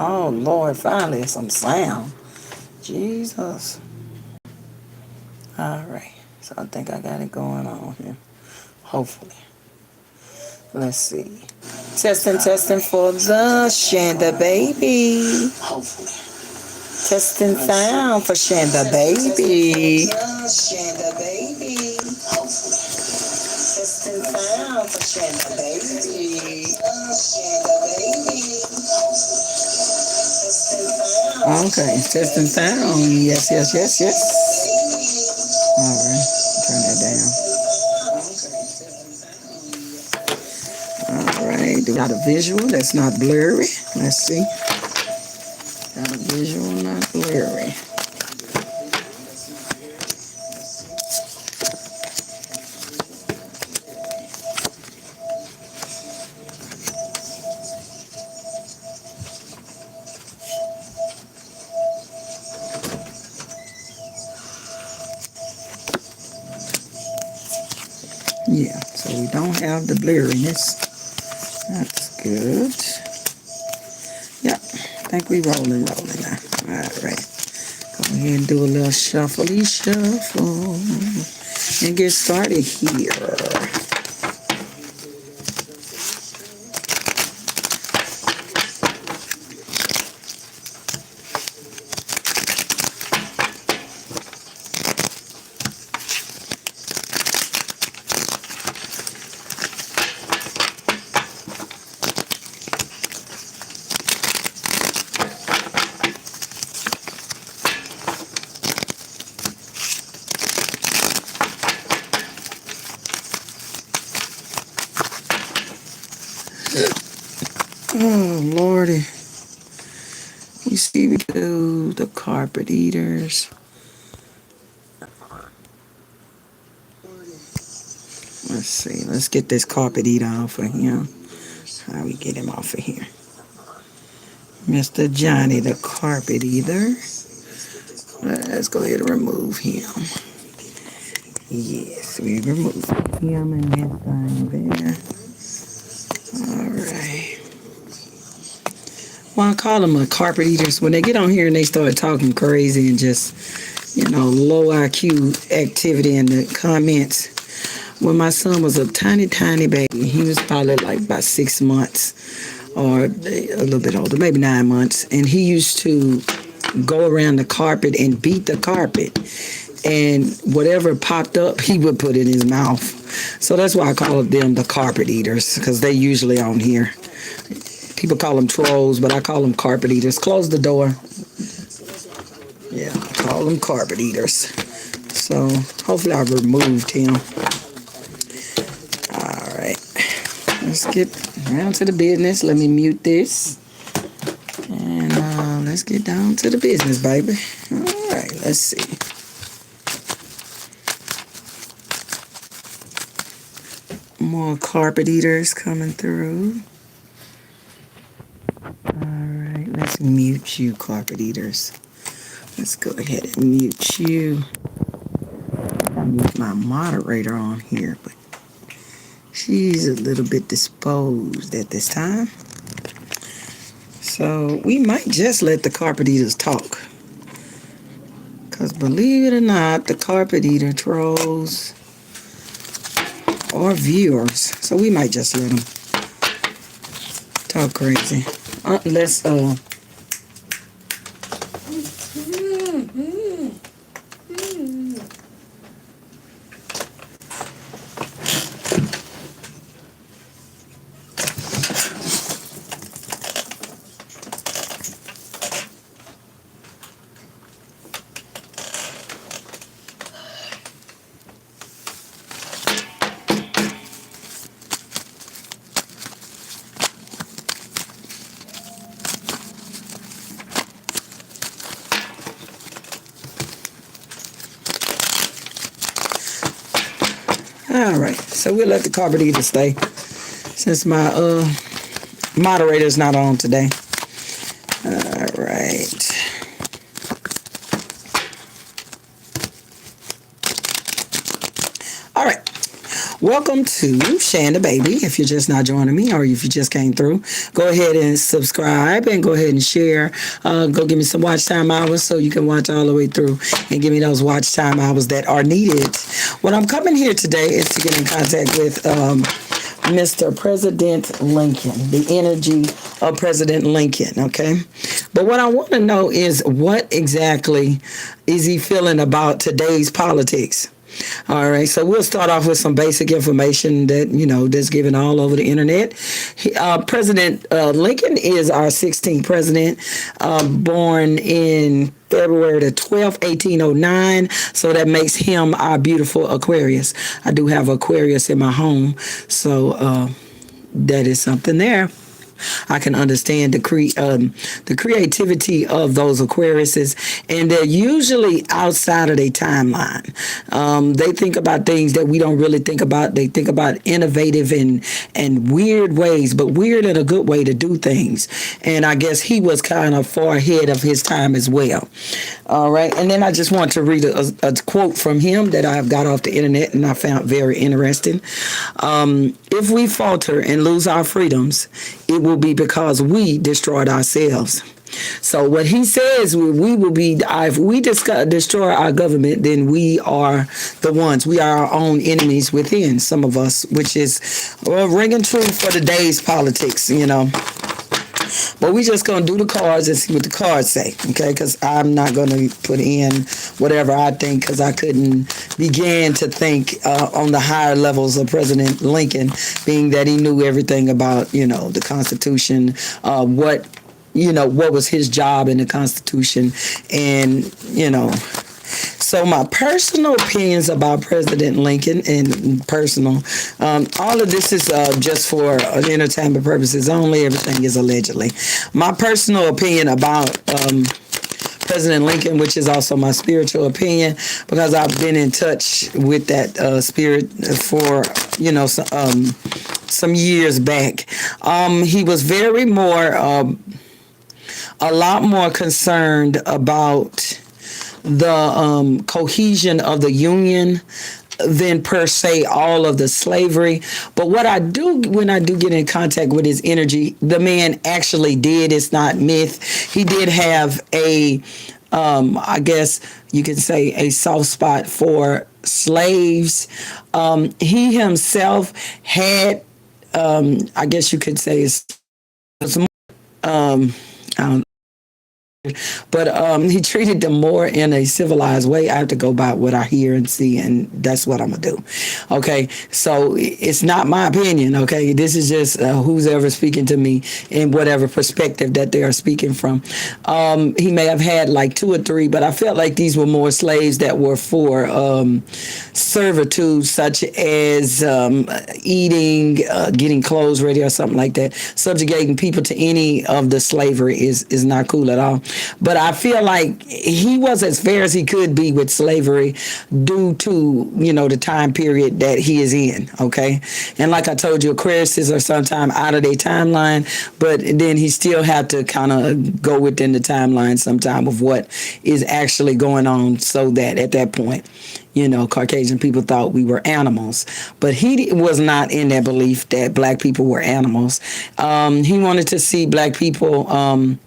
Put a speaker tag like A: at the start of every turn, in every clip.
A: Oh, Lord, finally some sound. Jesus. All right. So I think I got it going on here. Hopefully. Let's see. Testing, testing for the Shanda baby. Hopefully. Testing sound for Shanda baby. Shanda baby. Hopefully. Testing sound for Shanda baby. Shanda baby. Okay, testing sound. Yes, yes, yes, yes. All right, turn that down. All right, do we got a visual that's not blurry? Let's see. Got a visual, not blurry. Yeah, so we don't have the blurriness. That's good. Yeah, I think we rolling now. All right. Go ahead and do a little shuffly shuffle and get started here. Oh, Lordy. You see, we do the carpet eaters. Let's see. Let's get this carpet eater off of him. How we get him off of here? Mr. Johnny, the carpet eater. Let's go ahead and remove him. Yes, we remove him and that thing there. All right. Well, I call them carpet eaters. When they get on here and they start talking crazy and just, low IQ activity in the comments. When my son was a tiny, tiny baby, he was probably like about 6 months or a little bit older, maybe 9 months. And he used to go around the carpet and beat the carpet. And whatever popped up, he would put in his mouth. So that's why I call them the carpet eaters, because they usually on here. People call them trolls, but I call them carpet eaters. Close the door. Yeah, I call them carpet eaters. So hopefully I removed him. All right. Let's get down to the business. Let me mute this. And let's get down to the business, baby. All right, let's see. More carpet eaters coming through. Alright, let's mute you, carpet eaters. Let's go ahead and mute you. I mute my moderator on here, but she's a little bit disposed at this time. So we might just let the carpet eaters talk. Because believe it or not, the carpet eater trolls are viewers. So we might just let them talk crazy. Unless, all right, so we'll let the carpet eater stay since my moderator's not on today. All right. Welcome to Shanda Baby. If you're just not joining me or if you just came through, go ahead and subscribe and go ahead and share. Go give me some watch time hours so you can watch all the way through and give me those watch time hours that are needed. What I'm coming here today is to get in contact with Mr. President Lincoln, the energy of President Lincoln, okay? But what I want to know is what exactly is he feeling about today's politics? All right, so we'll start off with some basic information that, that's given all over the internet. President Lincoln is our 16th president, born in February the 12th, 1809. So that makes him our beautiful Aquarius. I do have Aquarius in my home, so that is something there. I can understand the creativity of those Aquariuses, and they're usually outside of their timeline. They think about things that we don't really think about. They think about innovative and weird ways, but weird in a good way to do things. And I guess he was kind of far ahead of his time as well. All right, and then I just want to read a quote from him that I've got off the internet and I found very interesting. If we falter and lose our freedoms, it will be because we destroyed ourselves. So what he says, we will be, if we destroy our government, then we are the ones. We are our own enemies within, some of us, which is ringing true for today's politics, But we just going to do the cards and see what the cards say, okay? Because I'm not going to put in whatever I think, because I couldn't begin to think on the higher levels of President Lincoln, being that he knew everything about, the Constitution, what was his job in the Constitution, and, So my personal opinions about President Lincoln, and personal, all of this is just for entertainment purposes only. Everything is allegedly. My personal opinion about President Lincoln, which is also my spiritual opinion, because I've been in touch with that spirit for, some years back. He was very more, a lot more concerned about the cohesion of the Union than per se all of the slavery. But what I do, when I do get in contact with his energy, the man actually did, it's not myth. He did have a, I guess you can say, a soft spot for slaves. He himself had, I guess you could say, I don't, but he treated them more in a civilized way. I have to go by what I hear and see, and that's what I'm going to do. Okay, so it's not my opinion, okay? This is just who's ever speaking to me in whatever perspective that they are speaking from. He may have had like 2 or 3, but I felt like these were more slaves that were for servitude, such as eating, getting clothes ready or something like that. Subjugating people to any of the slavery is not cool at all. But I feel like he was as fair as he could be with slavery due to, the time period that he is in, okay? And like I told you, Aquariuses are sometimes out of their timeline, but then he still have to kind of go within the timeline sometime of what is actually going on, so that at that point, Caucasian people thought we were animals. But he was not in that belief that black people were animals. He wanted to see black people...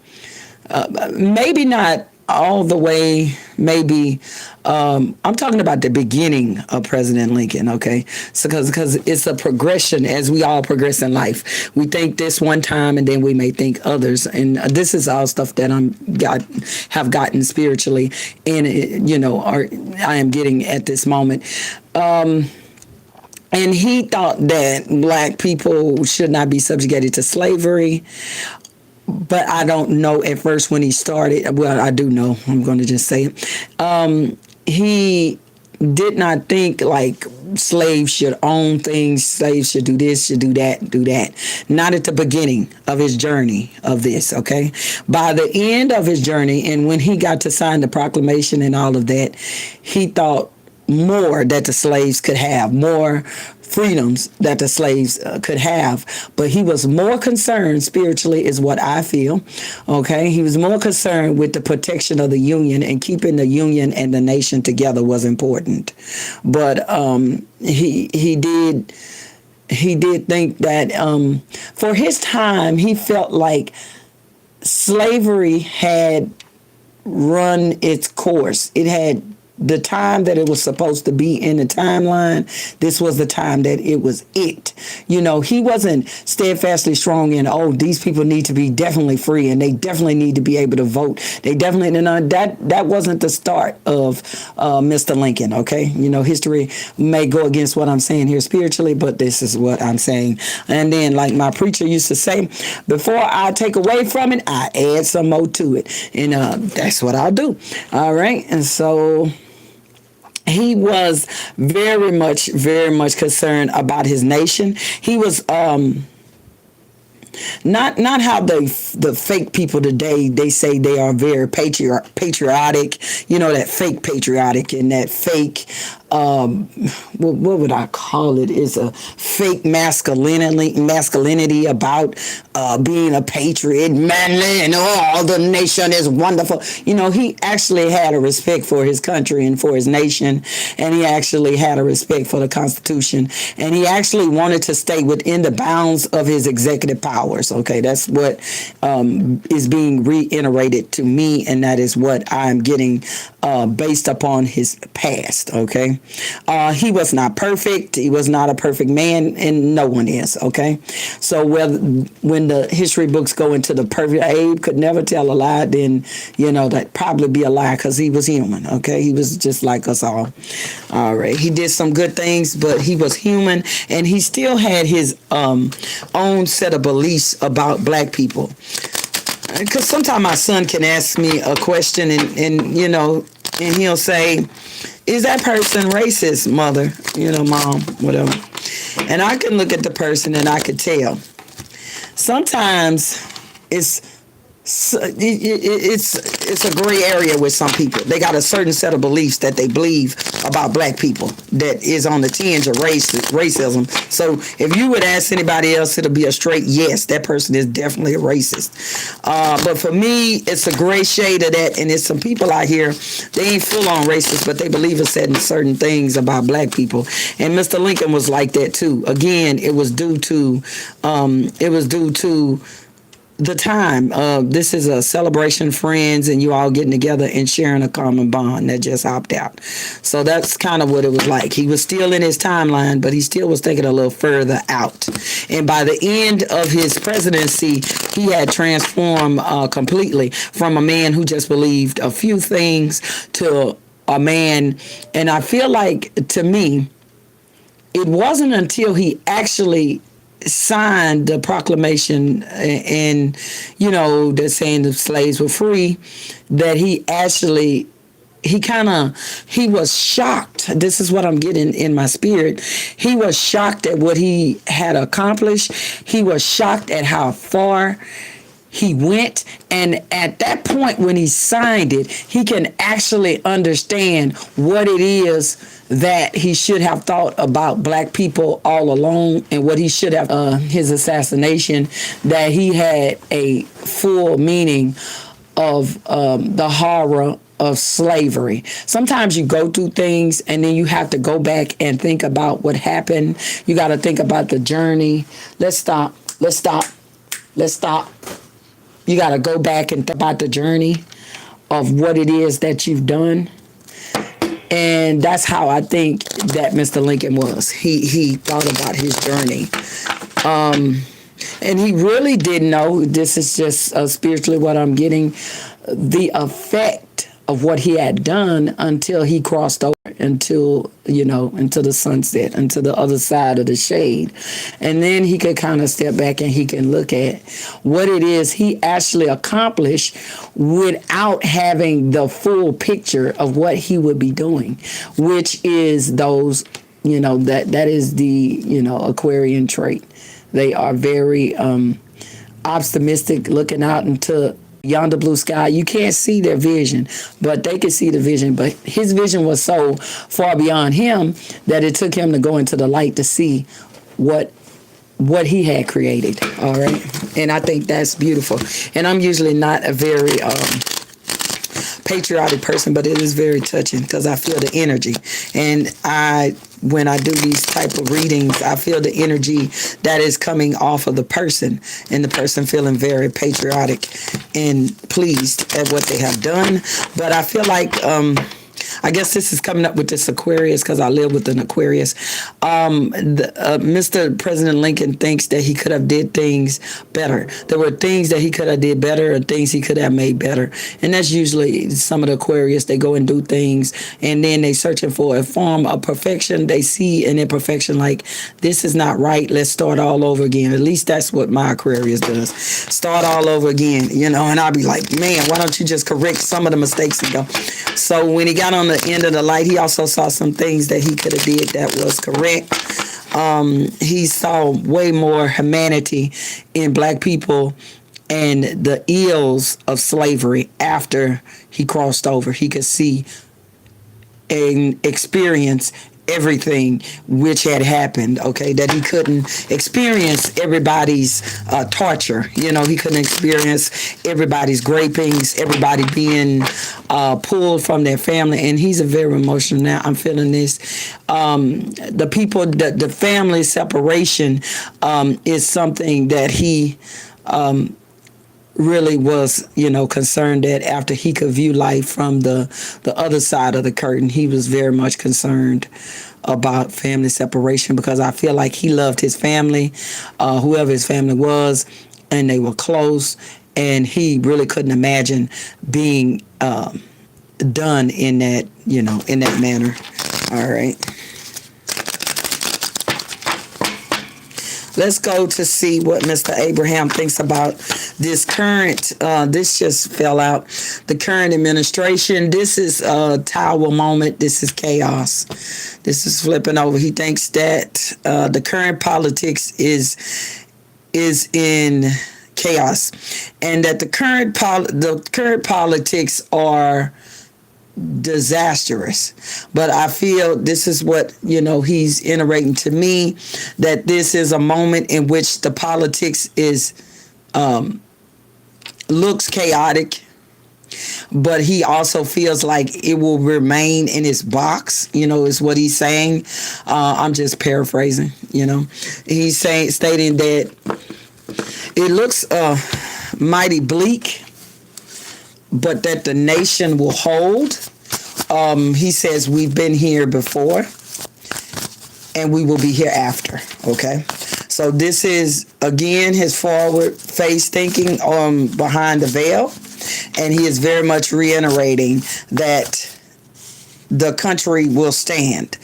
A: maybe not all the way, maybe, I'm talking about the beginning of President Lincoln, okay? So, because it's a progression as we all progress in life. We think this one time and then we may think others. And this is all stuff that have gotten spiritually and, or I am getting at this moment. And he thought that black people should not be subjugated to slavery. But I don't know at first when he started. Well, I do know. I'm going to just say it. He did not think like slaves should own things, slaves should do this, should do that. Not at the beginning of his journey of this, okay? By the end of his journey, and when he got to sign the proclamation and all of that, he thought more that the slaves could have, more freedoms that the slaves could have, but he was more concerned spiritually, is what I feel. Okay, he was more concerned with the protection of the union, and keeping the union and the nation together was important. But he did think that for his time, he felt like slavery had run its course. It had the time that it was supposed to be in the timeline. This was the time that it was it. You know, he wasn't steadfastly strong in, oh, these people need to be definitely free and they definitely need to be able to vote. They definitely, that wasn't the start of Mr. Lincoln, okay? You know, history may go against what I'm saying here spiritually, but this is what I'm saying. And then, like my preacher used to say, before I take away from it, I add some more to it. And that's what I'll do. All right? And so he was very much concerned about his nation. He was not how the fake people today, they say they are very patriotic, you know, that fake patriotic and that fake what would I call it, is a fake masculinity about being a patriot, manly, and oh, the nation is wonderful. You know, he actually had a respect for his country and for his nation, and he actually had a respect for the Constitution, and he actually wanted to stay within the bounds of his executive powers. Okay, that's what is being reiterated to me, and that is what I'm getting based upon his past. Okay. He was not perfect. He was not a perfect man, and no one is. Okay. So when the history books go into the perfect, Abe could never tell a lie, then, you know, that'd probably be a lie, because he was human. Okay. He was just like us all. All right. He did some good things, but he was human, and he still had his own set of beliefs about black people. Because sometimes my son can ask me a question, and you know, and he'll say, is that person racist, mother? You know, mom, whatever. And I can look at the person and I could tell. Sometimes it's a gray area with some people. They got a certain set of beliefs that they believe about black people that is on the tinge of racism. So if you would ask anybody else, it'll be a straight yes, that person is definitely a racist. But for me, it's a gray shade of that, and there's some people out here, they ain't full on racist, but they believe in certain things about black people. And Mr. Lincoln was like that too. Again, it was due to the time. This is a celebration, friends, and you all getting together and sharing a common bond that just hopped out. So that's kind of what it was like. He was still in his timeline, but he still was thinking a little further out. And by the end of his presidency, he had transformed completely from a man who just believed a few things to a man. And I feel like, to me, it wasn't until he actually signed the proclamation and, you know, that saying the slaves were free, that he was shocked. This is what I'm getting in my spirit. He was shocked at what he had accomplished. He was shocked at how far he went. And at that point, when he signed it, he can actually understand what it is that he should have thought about black people all along, and what he should have, his assassination, that he had a full meaning of the horror of slavery. Sometimes you go through things and then you have to go back and think about what happened. You got to think about the journey. Let's stop. You got to go back and think about the journey of what it is that you've done. And that's how I think that Mr. Lincoln was. He thought about his journey. And he really didn't know, this is just spiritually what I'm getting, the effect of what he had done until he crossed over into the sunset, into the other side of the shade. And then he could kind of step back and he can look at what it is he actually accomplished without having the full picture of what he would be doing, which is those, that is the, Aquarian trait. They are very optimistic, looking out into yonder blue sky. You can't see their vision, but they can see the vision. But his vision was so far beyond him that it took him to go into the light to see what he had created. All right. And I think that's beautiful. And I'm usually not a very patriotic person, but it is very touching because I feel the energy. And when I do these type of readings, I feel the energy that is coming off of the person, and the person feeling very patriotic and pleased at what they have done. But I feel like I guess this is coming up with this Aquarius because I live with an Aquarius. Mr. President Lincoln thinks that he could have did things better. There were things that he could have did better, or things he could have made better. And that's usually some of the Aquarius. They go and do things, and then they searching for a form of perfection. They see an imperfection like, this is not right. Let's start all over again. At least that's what my Aquarius does. Start all over again, and I'll be like, man, why don't you just correct some of the mistakes and go. So when he got on the end of the light, he also saw some things that he could have did that was correct. He saw way more humanity in black people and the ills of slavery after he crossed over. He could see and experience everything which had happened, okay, that he couldn't experience everybody's torture. He couldn't experience everybody's grapings, everybody being pulled from their family. And he's a very emotional now. I'm feeling this. The people, the family separation is something that he really was, concerned that after he could view life from the other side of the curtain, he was very much concerned about family separation, because I feel like he loved his family, whoever his family was, and they were close, and he really couldn't imagine being done in that, in that manner. All right. Let's go to see what Mr. Abraham thinks about this current, this just fell out, the current administration. This is a tower moment. This is chaos. This is flipping over. He thinks that the current politics is in chaos, and that the current politics are disastrous. But I feel this is what he's iterating to me, that this is a moment in which the politics is looks chaotic, but he also feels like it will remain in its box, is what he's saying. I'm just paraphrasing. He's stating that it looks mighty bleak, but that the nation will hold. He says we've been here before, and we will be here after. Okay, so this is again his forward face thinking behind the veil, and he is very much reiterating that the country will stand.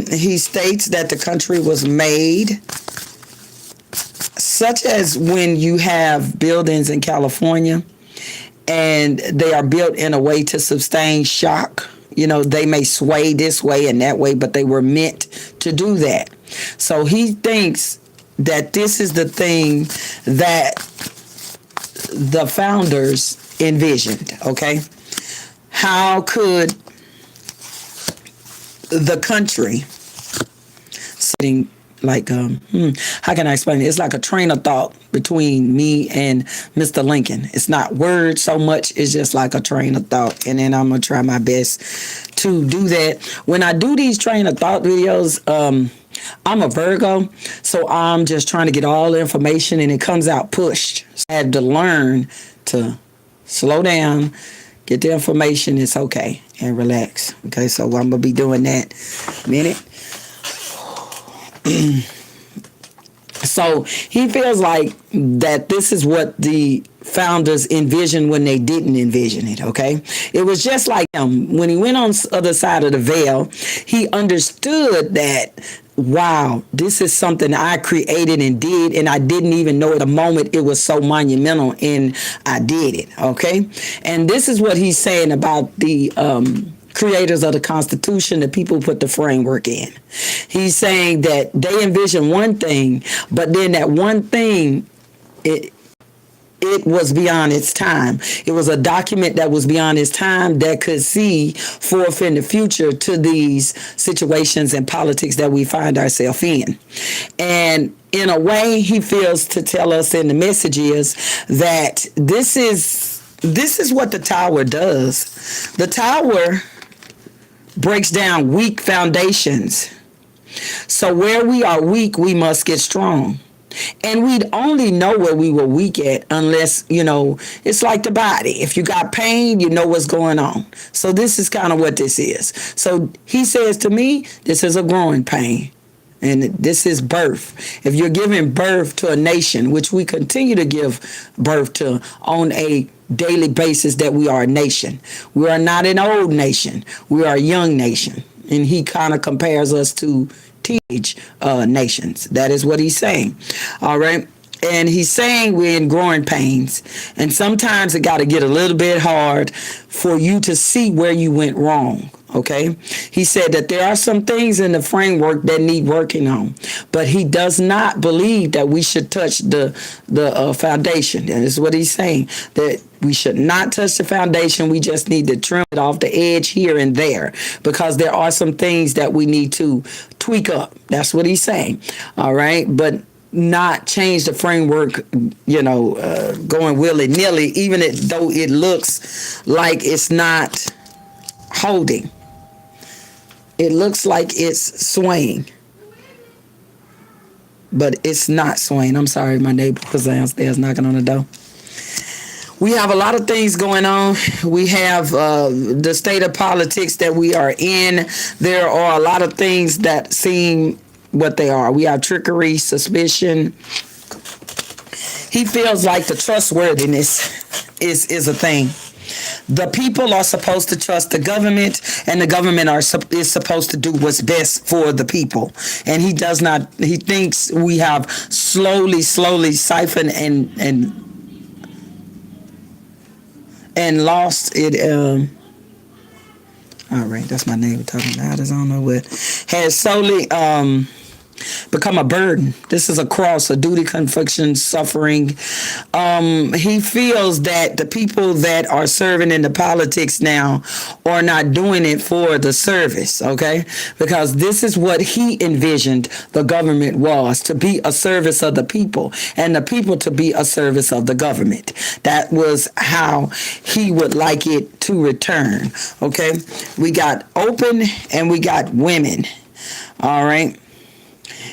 A: He states that the country was made, such as when you have buildings in California, and they are built in a way to sustain shock. They may sway this way and that way, but they were meant to do that. So he thinks that this is the thing that the founders envisioned, okay? How could the country sitting like, how can I explain it? It's like a train of thought between me and Mr. Lincoln. It's not words so much, it's just like a train of thought. And then I'm going to try my best to do that. When I do these train of thought videos, I'm a Virgo, so I'm just trying to get all the information, and it comes out pushed. So I had to learn to slow down, get the information, it's okay, and relax. Okay, so I'm going to be doing that in a minute. So he feels like that this is what the founders envisioned when they didn't envision it, okay? It was just like him. When he went on the other side of the veil, he understood that, wow, this is something I created and did, and I didn't even know at the moment it was so monumental, and I did it, okay? And this is what he's saying about the creators of the Constitution, the people who put the framework in. He's saying that they envision one thing, but then that one thing, it it was beyond its time. It was a document that was beyond its time that could see forth in the future to these situations and politics that we find ourselves in. And in a way, he feels to tell us in the message is that this is what the tower does. The tower breaks down weak foundations. So where we are weak, we must get strong. And we'd only know where we were weak at unless, it's like the body. If you got pain, you know what's going on. So this is kind of what this is. So he says to me, this is a growing pain. And this is birth. If you're giving birth to a nation, which we continue to give birth to on a daily basis, that we are a nation. We are not an old nation. We are a young nation. And he kind of compares us to teenage nations. That is what he's saying. All right. And he's saying we're in growing pains. And sometimes it got to get a little bit hard for you to see where you went wrong. Okay. He said that there are some things in the framework that need working on, but he does not believe that we should touch the foundation. That is what he's saying, that we should not touch the foundation. We just need to trim it off the edge here and there because there are some things that we need to tweak up. That's what he's saying. All right. But not change the framework, going willy-nilly, even though it looks like it's not holding. It looks like it's swaying, but it's not swaying. I'm sorry, my neighbor was downstairs knocking on the door. We have a lot of things going on. We have the state of politics that we are in. There are a lot of things that seem what they are. We have trickery, suspicion. He feels like the trustworthiness is a thing. The people are supposed to trust the government, and the government is supposed to do what's best for the people. And he does not. He thinks we have slowly siphoned and lost it. All right, that's my neighbor talking about it. I don't know what has solely become a burden. This is a cross, a duty, confliction, suffering. He feels that the people that are serving in the politics now are not doing it for the service, okay? Because this is what he envisioned the government was, to be a service of the people, and the people to be a service of the government. That was how he would like it to return, okay? We got open and we got women, all right?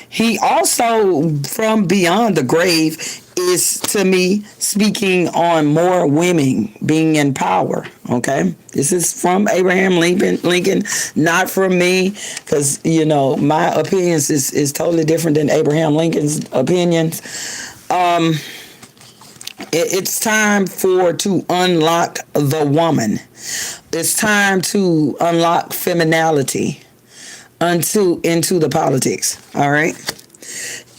A: He also, from beyond the grave, is to me speaking on more women being in power. Okay, this is from Abraham Lincoln, not from me, because my opinions is totally different than Abraham Lincoln's opinions. It's time to unlock the woman. It's time to unlock femininity into the politics. All right.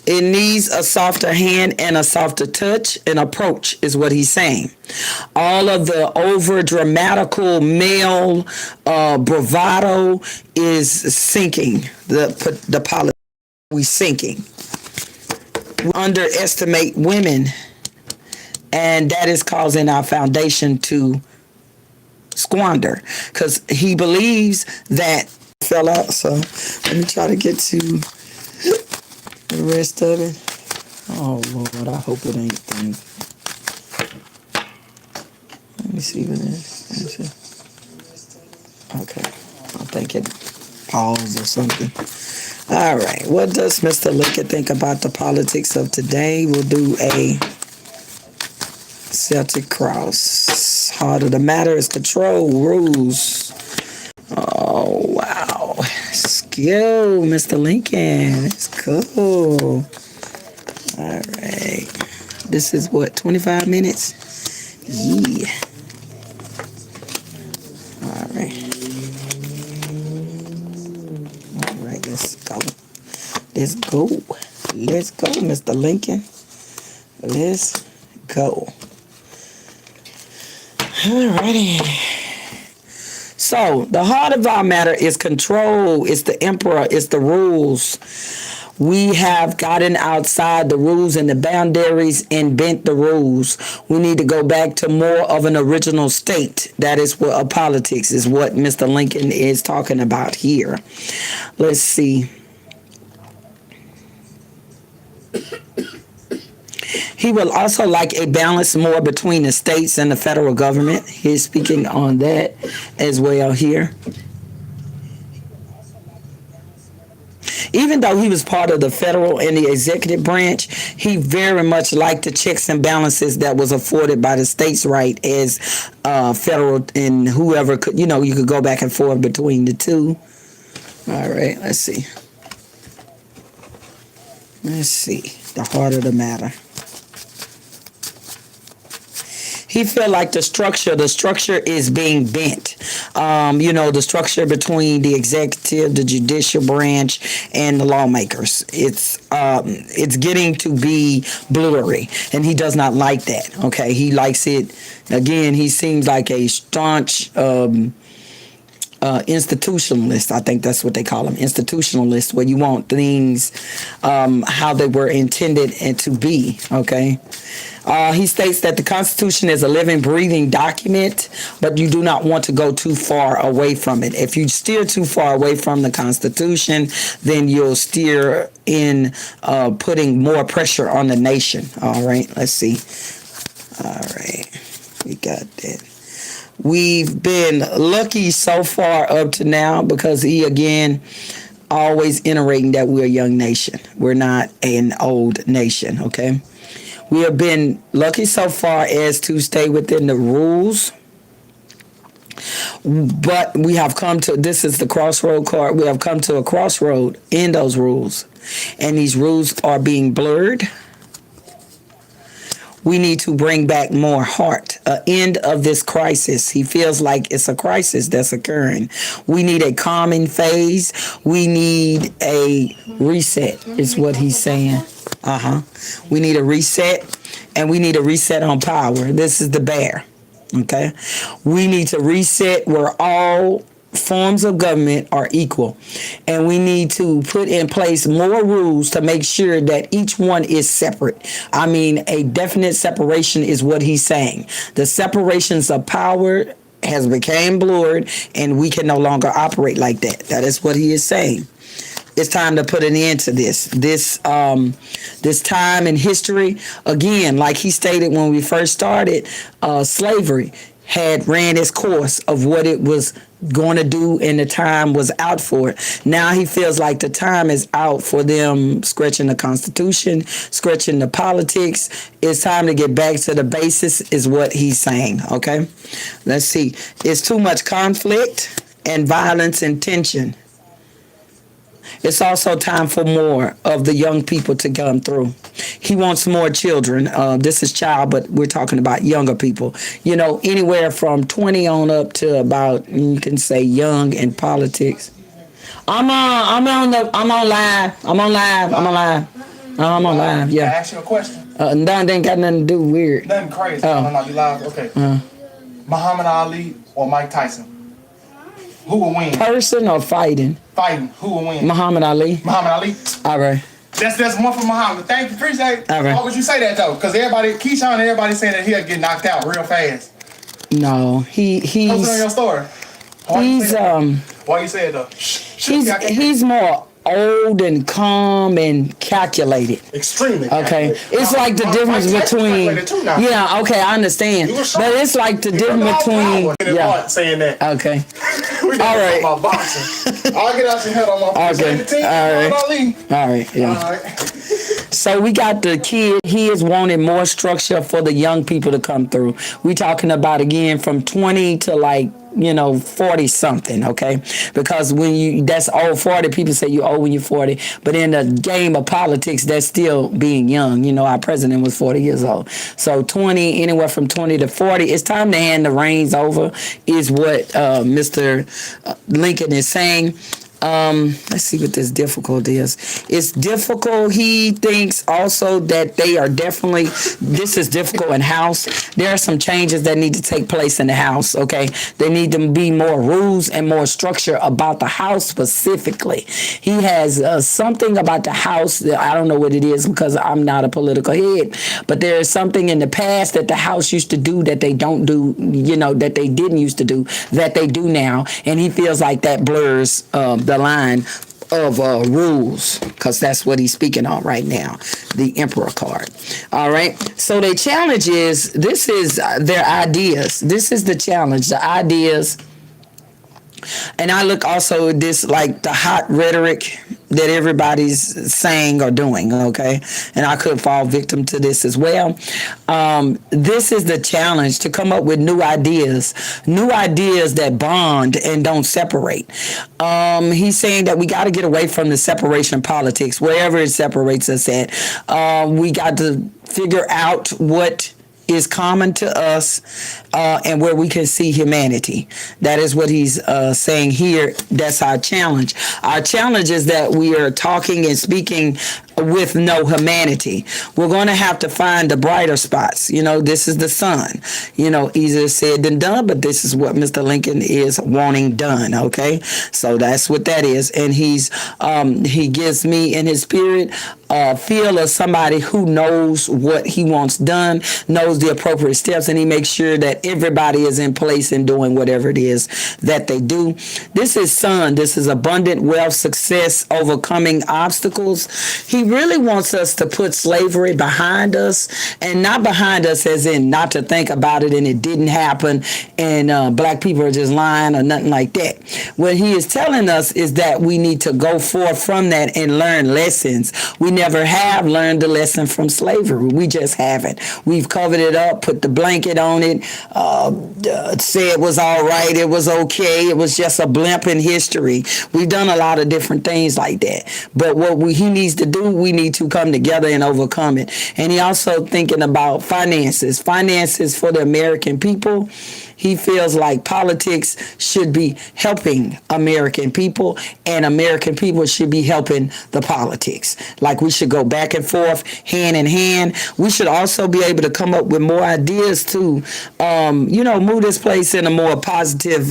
A: It needs a softer hand and a softer touch and approach, is what he's saying. All of the over dramatical male bravado is sinking the politics. We sinking. We underestimate women, and that is causing our foundation to squander, because he believes that fell out. So let me try to get to the rest of it. Oh Lord, I hope it ain't thing. Let me see what it is. Okay, I think it paused or something. All right, what does Mr. Lincoln think about the politics of today? We'll do a Celtic cross. Heart of the matter is control rules. Oh, wow. Skill, Mr. Lincoln. It's cool. All right. This is what, 25 minutes? Yeah. All right. All right, let's go. Let's go. Let's go, Mr. Lincoln. Let's go. All righty. So, the heart of our matter is control, it's the emperor, it's the rules. We have gotten outside the rules and the boundaries and bent the rules. We need to go back to more of an original state. That is what politics is what Mr. Lincoln is talking about here. Let's see. He will also like a balance more between the states and the federal government. He's speaking on that as well here. Even though he was part of the federal and the executive branch, he very much liked the checks and balances that was afforded by the states' right as federal, and whoever could, you could go back and forth between the two. All right, let's see. Let's see, the heart of the matter. He felt like the structure is being bent. The structure between the executive, the judicial branch, and the lawmakers. It's getting to be blurry, and he does not like that. Okay, he likes it. Again, he seems like a staunch institutionalist. I think that's what they call them, institutionalist, where you want things how they were intended and to be. Okay. He states that the Constitution is a living, breathing document, but you do not want to go too far away from it. If you steer too far away from the Constitution, then you'll steer in putting more pressure on the nation. All right, let's see. All right, we got that. We've been lucky so far up to now because he, again, always iterating that we're a young nation. We're not an old nation, okay? We have been lucky so far as to stay within the rules, but we have come to, this is the crossroad card, we have come to a crossroad in those rules, and these rules are being blurred. We need to bring back more heart, an end of this crisis. He feels like it's a crisis that's occurring. We need a calming phase. We need a reset, is what he's saying. We need a reset, and we need a reset on power. This is the bear, okay? We need to reset where all forms of government are equal, and we need to put in place more rules to make sure that each one is separate. I mean, a definite separation is what he's saying. The separations of power has become blurred, and we can no longer operate like that. That is what he is saying. It's time to put an end to this time in history. Again, like he stated when we first started, slavery had ran its course of what it was going to do, and the time was out for it. Now he feels like the time is out for them scratching the Constitution, scratching the politics. It's time to get back to the basis, is what he's saying, okay? Let's see. It's too much conflict and violence and tension. It's also time for more of the young people to come through. He wants more children. This is child, but we're talking about younger people. Anywhere from 20 on up to about, you can say, young in politics. I'm on live. Yeah.
B: Can I ask you a question?
A: That ain't got nothing to do weird.
B: Nothing crazy. No, you live. Okay. Muhammad Ali or Mike Tyson? Who will win?
A: Person or fighting?
B: Fighting. Who will win?
A: Muhammad Ali.
B: Muhammad Ali.
A: All right.
B: That's one for Muhammad. Thank you. Appreciate it.
A: All right.
B: Why would you say that though? Because Keyshawn, everybody saying that he'll get knocked out real fast.
A: No, he's.
B: What's on your story? Why you say it though?
A: He's more old and calm and calculated.
B: Extremely.
A: Okay. It's like the difference between. Yeah. Okay, I understand. But it's like the difference between. Yeah.
B: Saying that.
A: Okay.
B: All right. About boxing. I'll get out your head on my.
A: Okay. All right. Yeah.
B: All right.
A: So we got the kid. He is wanting more structure for the young people to come through. We talking about, again, from 20 to 40 something, okay? Because that's old 40, people say you old when you're 40, but in the game of politics, that's still being young. Our president was 40 years old. So 20, anywhere from 20 to 40, it's time to hand the reins over, is what Mr. Lincoln is saying. Let's see what this difficult is. It's difficult. He thinks also that they are definitely, this is difficult in house. There are some changes that need to take place in the house, okay? There need to be more rules and more structure about the house specifically. He has something about the house that I don't know what it is because I'm not a political head, but there is something in the past that the house used to do that they don't do, that they didn't used to do, that they do now. And he feels like that blurs the line of rules, because that's what he's speaking on right now, the Emperor card. All right. So the challenge is, this is their ideas. This is the challenge, the ideas. And I look also at this like the hot rhetoric that everybody's saying or doing, okay? And I could fall victim to this as well. This is the challenge, to come up with new ideas that bond and don't separate. He's saying that we got to get away from the separation politics, wherever it separates us at. We got to figure out what is common to us and where we can see humanity. That is what he's saying here. That's our challenge. Our challenge is that we are talking and speaking with no humanity. We're going to have to find the brighter spots. This is the sun. Easier said than done, but this is what Mr. Lincoln is wanting done, okay? So that's what that is. And he gives me in his spirit feel of somebody who knows what he wants done, knows the appropriate steps, and he makes sure that everybody is in place and doing whatever it is that they do. This is sun. This is abundant wealth, success, overcoming obstacles. He really wants us to put slavery behind us, and not behind us as in not to think about it and it didn't happen and black people are just lying or nothing like that. What he is telling us is that we need to go forth from that and learn lessons. We never have learned the lesson from slavery. We just haven't. We've covered it up, put the blanket on it, said it was all right, it was okay, it was just a blimp in history. We've done a lot of different things like that. But what he needs to do, we need to come together and overcome it. And he also thinking about finances for the American people. He feels like politics should be helping American people, and American people should be helping the politics. Like we should go back and forth, hand in hand. We should also be able to come up with more ideas to, move this place in a more positive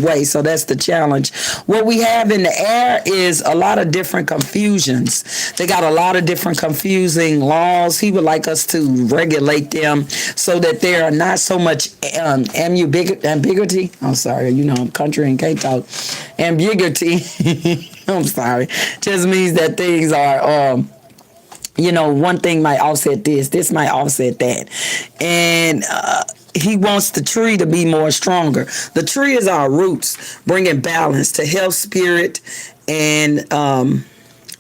A: way. So that's the challenge. What we have in the air is a lot of different confusions. They got a lot of different confusing laws. He would like us to regulate them so that there are not so much ambiguity. I'm sorry, I'm country and Cape Talk. Ambiguity, I'm sorry, just means that things are, one thing might offset this might offset that. And he wants the tree to be more stronger. The tree is our roots, bringing balance to health, spirit, and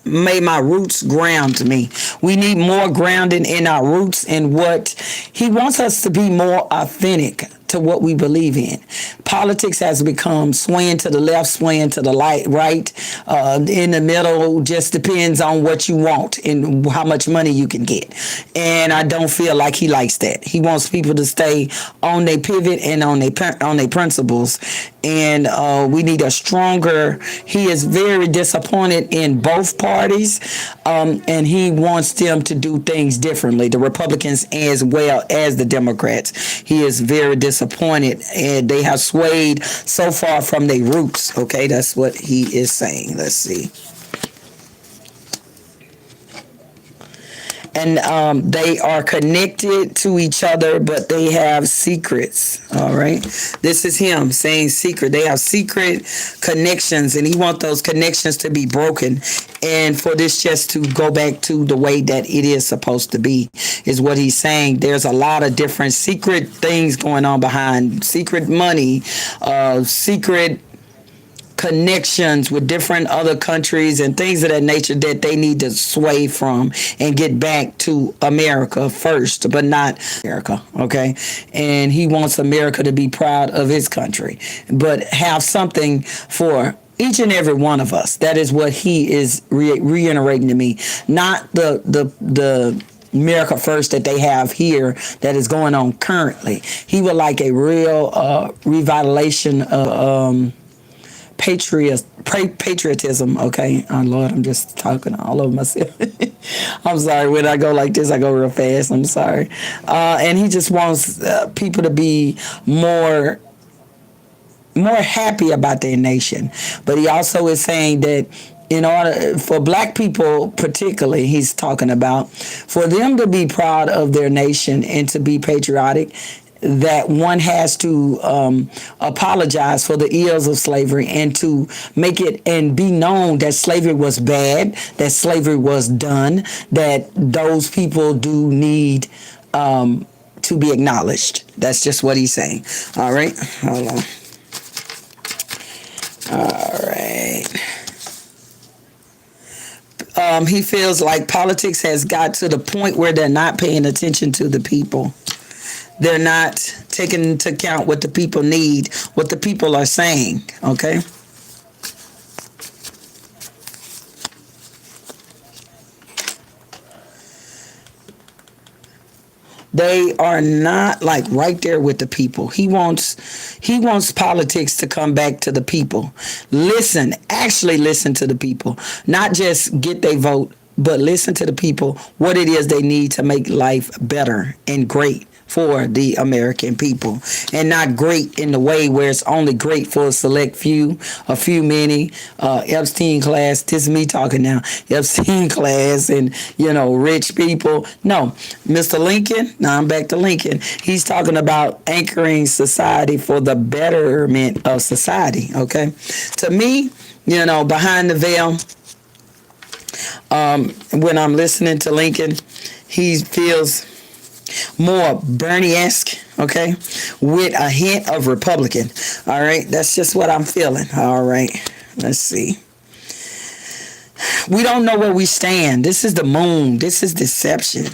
A: may my roots ground me. We need more grounding in our roots, and what he wants us to be more authentic to what we believe in. Politics has become swaying to the left, swaying to the right, in the middle. Just depends on what you want and how much money you can get. And I don't feel like he likes that. He wants people to stay on their pivot and on their principles. And we need a stronger. He is very disappointed in both parties, and he wants them to do things differently, the Republicans as well as the Democrats. He is very disappointed, and they have swayed so far from their roots. Okay, that's what he is saying. Let's see. And they are connected to each other, but they have secrets. All right. This is him saying secret. They have secret connections, and he wants those connections to be broken. And for this just to go back to the way that it is supposed to be, is what he's saying. There's a lot of different secret things going on behind, secret money, secret connections with different other countries and things of that nature that they need to sway from and get back to America first, but not America, okay? And he wants America to be proud of his country, but have something for each and every one of us. That is what he is reiterating to me, not the America First that they have here that is going on currently. He would like a real revitalization of patriotism. Okay, oh Lord, I'm just talking all over myself. I'm sorry. When I go like this, I go real fast. I'm sorry. And he just wants people to be more happy about their nation. But he also is saying that in order for black people particularly, he's talking about, for them to be proud of their nation and to be patriotic, that one has to apologize for the ills of slavery and to make it and be known that slavery was bad, that slavery was done, that those people do need to be acknowledged. That's just what he's saying. All right, hold on. All right. He feels like politics has got to the point where they're not paying attention to the people. They're not taking into account what the people need, what the people are saying, okay? They are not like right there with the people. He wants politics to come back to the people. Actually listen to the people. Not just get their vote, but listen to the people, what it is they need to make life better and great for the American people, and not great in the way where it's only great for a select few, a few many, Epstein class. This is me talking now. Epstein class and, rich people. No, Mr. Lincoln, now I'm back to Lincoln. He's talking about anchoring society for the betterment of society, okay? To me, behind the veil, when I'm listening to Lincoln, he feels more Bernie-esque, okay, with a hint of Republican. All right, that's just what I'm feeling. All right, let's see. We don't know where we stand. This is the moon. This is deception.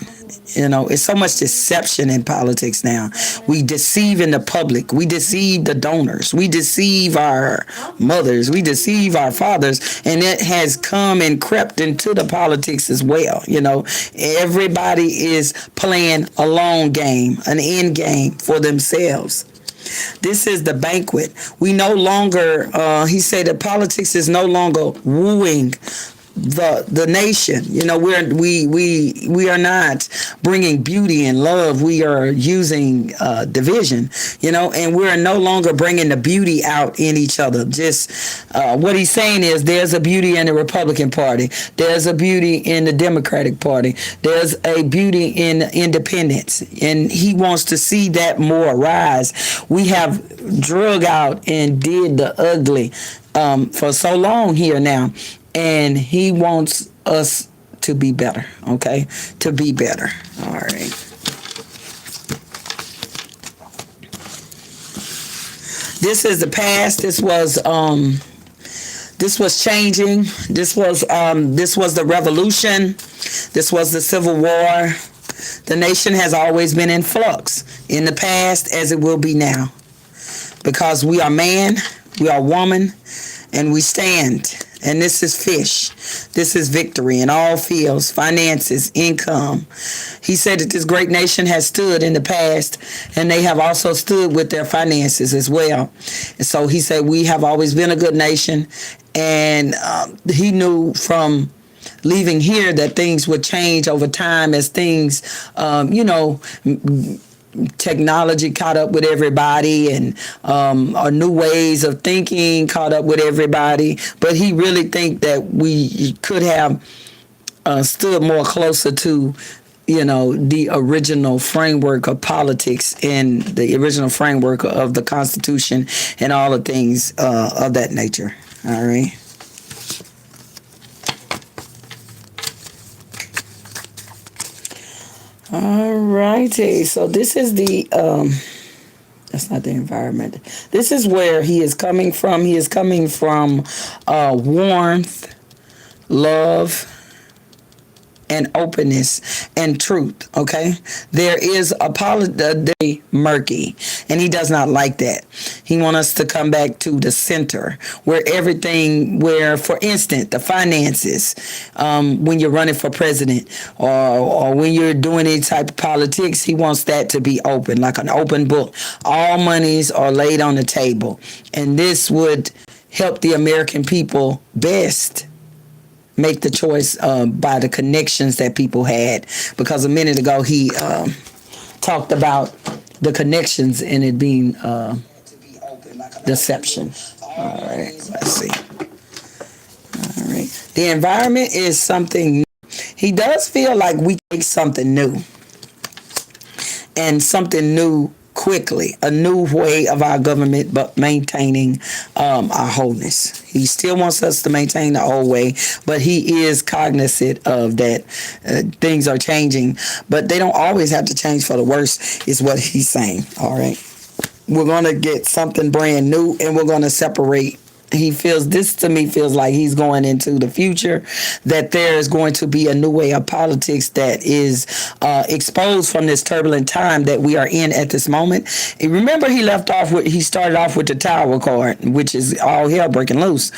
A: It's so much deception in politics now. We deceive in the public. We deceive the donors. We deceive our mothers. We deceive our fathers. And it has come and crept into the politics as well. Everybody is playing a long game, an end game for themselves. This is the banquet. We no longer, he said that politics is no longer wooing the nation. We are not bringing beauty and love. We are using division, and we're no longer bringing the beauty out in each other. Just what he's saying is there's a beauty in the Republican Party. There's a beauty in the Democratic Party. There's a beauty in independence, and he wants to see that more rise. We have drug out and did the ugly for so long here now. And he wants us to be better, okay? To be better. All right. This is the past. This was changing. This was the revolution. This was the Civil War. The nation has always been in flux in the past as it will be now. Because we are man, we are woman, and we stand. And this is fish. This is victory in all fields, finances, income. He said that this great nation has stood in the past, and they have also stood with their finances as well. And so he said we have always been a good nation, and he knew from leaving here that things would change over time as things, technology caught up with everybody, and our new ways of thinking caught up with everybody. But he really think that we could have stood more closer to the original framework of politics and the original framework of the Constitution and all the things of that nature. All right. All righty. So this is the, that's not the environment. This is where he is coming from. He is coming from warmth, love, and openness and truth, okay? There is apology murky, and he does not like that. He wants us to come back to the center where for instance, the finances, when you're running for president or when you're doing any type of politics, he wants that to be open, like an open book. All monies are laid on the table, and this would help the American people best make the choice by the connections that people had. Because a minute ago he talked about the connections and it being deception. All right, let's see. All right. The environment is something. He does feel like we take something new. And something new quickly, a new way of our government, but maintaining our wholeness. He still wants us to maintain the old way, but he is cognizant of that things are changing, but they don't always have to change for the worse, is what he's saying. All right. We're going to get something brand new and we're going to separate. He feels, this to me feels like he's going into the future, that there is going to be a new way of politics that is exposed from this turbulent time that we are in at this moment. And remember, he started off with the Tower card, which is all hell breaking loose.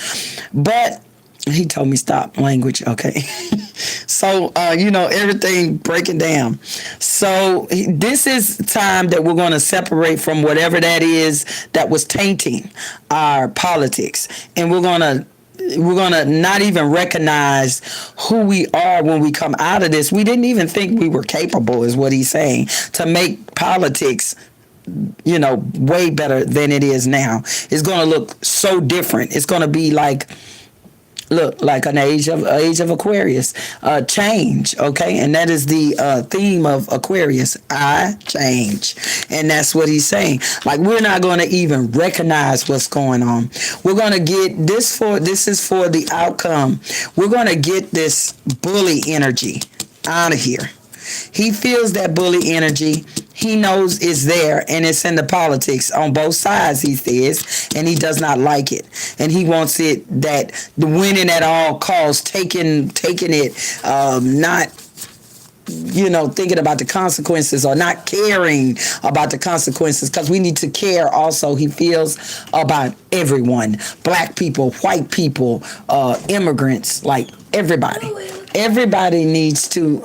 A: But he told me stop language, okay? So, everything breaking down. So this is time that we're going to separate from whatever that is that was tainting our politics. And we're going to not even recognize who we are when we come out of this. We didn't even think we were capable, is what he's saying, to make politics way better than it is now. It's going to look so different. It's going to be like an age of Aquarius, change, okay? And that is the theme of Aquarius, I change. And that's what he's saying. Like, we're not going to even recognize what's going on. We're going to get this is for the outcome. We're going to get this bully energy out of here. He feels that bully energy. He knows it's there, and it's in the politics on both sides, he says, and he does not like it. And he wants it that the winning at all costs, taking it, not thinking about the consequences or not caring about the consequences, because we need to care also, he feels, about everyone. Black people, white people, immigrants, like everybody. Everybody needs to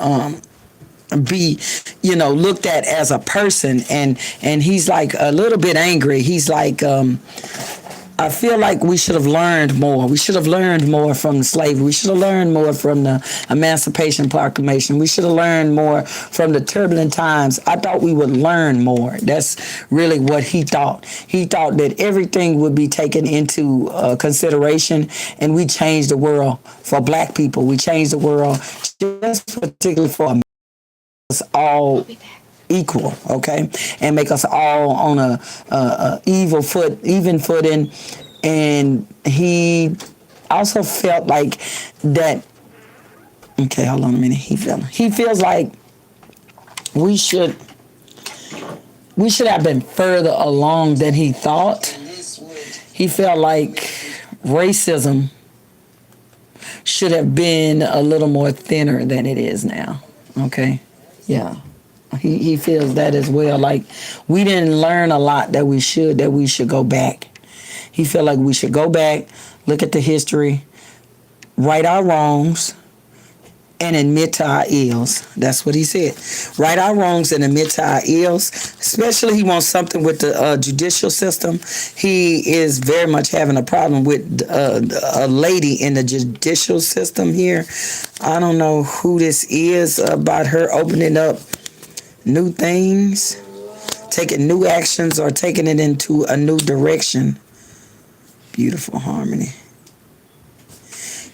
A: be looked at as a person, and he's like a little bit angry. He's like, I feel like we should have learned more. We should have learned more from slavery. We should have learned more from the Emancipation Proclamation. We should have learned more from the turbulent times. I thought we would learn more. That's really what he thought. He thought that everything would be taken into consideration, and we changed the world for black people. We changed the world just particularly for us all equal, okay, and make us all on a even footing. And he also felt like that. Okay, hold on a minute. He feels like we should have been further along than he thought. He felt like racism should have been a little more thinner than it is now. Okay. Yeah, he feels that as well. Like, we didn't learn a lot that we should go back. He felt like we should go back, look at the history, right our wrongs, and admit to our ills. That's what he said. Right our wrongs and admit to our ills. Especially he wants something with the judicial system. He is very much having a problem with a lady in the judicial system here. I don't know who this is, about her opening up new things, taking new actions, or taking it into a new direction. Beautiful harmony.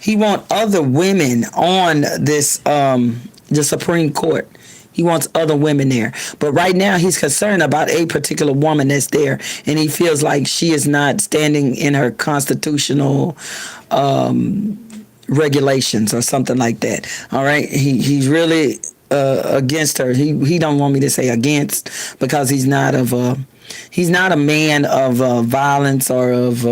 A: He wants other women on this, the Supreme Court. He wants other women there. But right now he's concerned about a particular woman that's there, and he feels like she is not standing in her constitutional regulations or something like that. All right? He's really against her. He don't want me to say against, because he's not a man of violence or of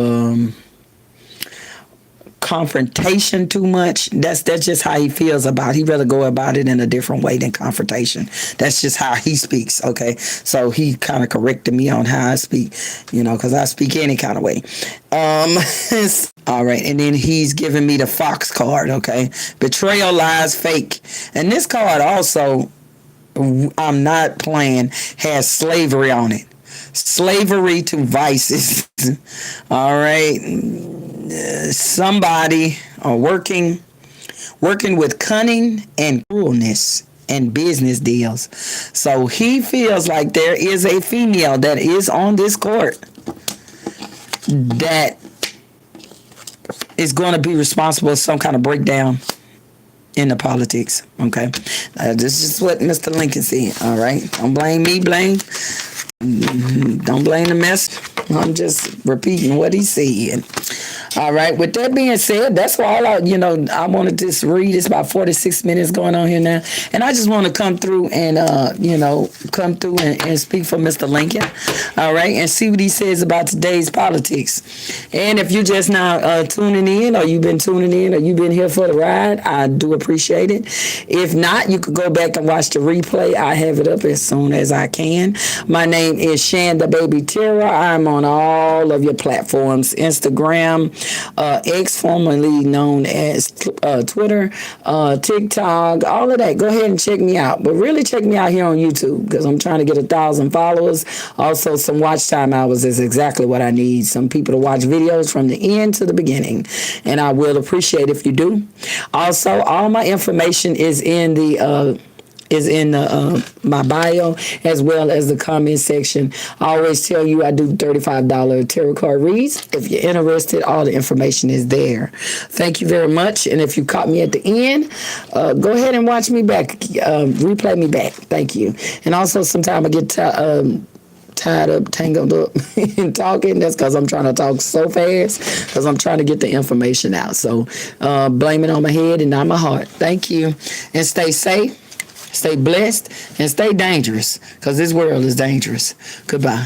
A: confrontation too much. That's just how he feels about it. He'd rather go about it in a different way than confrontation. That's just how he speaks, okay? So he kind of corrected me on how I speak, because I speak any kind of way. All right, and then he's giving me the Fox card, okay? Betrayal, lies, fake. And this card also, I'm not playing, has slavery on it. Slavery to vices. All right. somebody or working with cunning and cruelness and business deals. So he feels like there is a female that is on this court that is going to be responsible for some kind of breakdown in the politics. Okay, this is what Mr. Lincoln said. All right, don't blame me. Don't blame the mess. I'm just repeating what he said. All right. With that being said, that's all I wanted to just read. It's about 46 minutes going on here now. And I just want to come through and, and speak for Mr. Lincoln. All right. And see what he says about today's politics. And if you're just now tuning in, or you've been tuning in, or you've been here for the ride, I do appreciate it. If not, you could go back and watch the replay. I have it up as soon as I can. My name is Shanda Baby Terra. I'm on all of your platforms, Instagram, X, formerly known as Twitter, TikTok, all of that. Go ahead and check me out. But really check me out here on YouTube, because I'm trying to get 1,000 followers. Also, some watch time hours is exactly what I need. Some people to watch videos from the end to the beginning. And I will appreciate if you do. Also, all my information is in my bio, as well as the comment section. I always tell you I do $35 tarot card reads. If you're interested, all the information is there. Thank you very much. And if you caught me at the end, go ahead and watch me back, replay me back. Thank you. And also, sometimes I get tied up, tangled up in talking. That's because I'm trying to talk so fast, because I'm trying to get the information out. So blame it on my head and not my heart. Thank you. And stay safe. Stay blessed and stay dangerous, because this world is dangerous. Goodbye.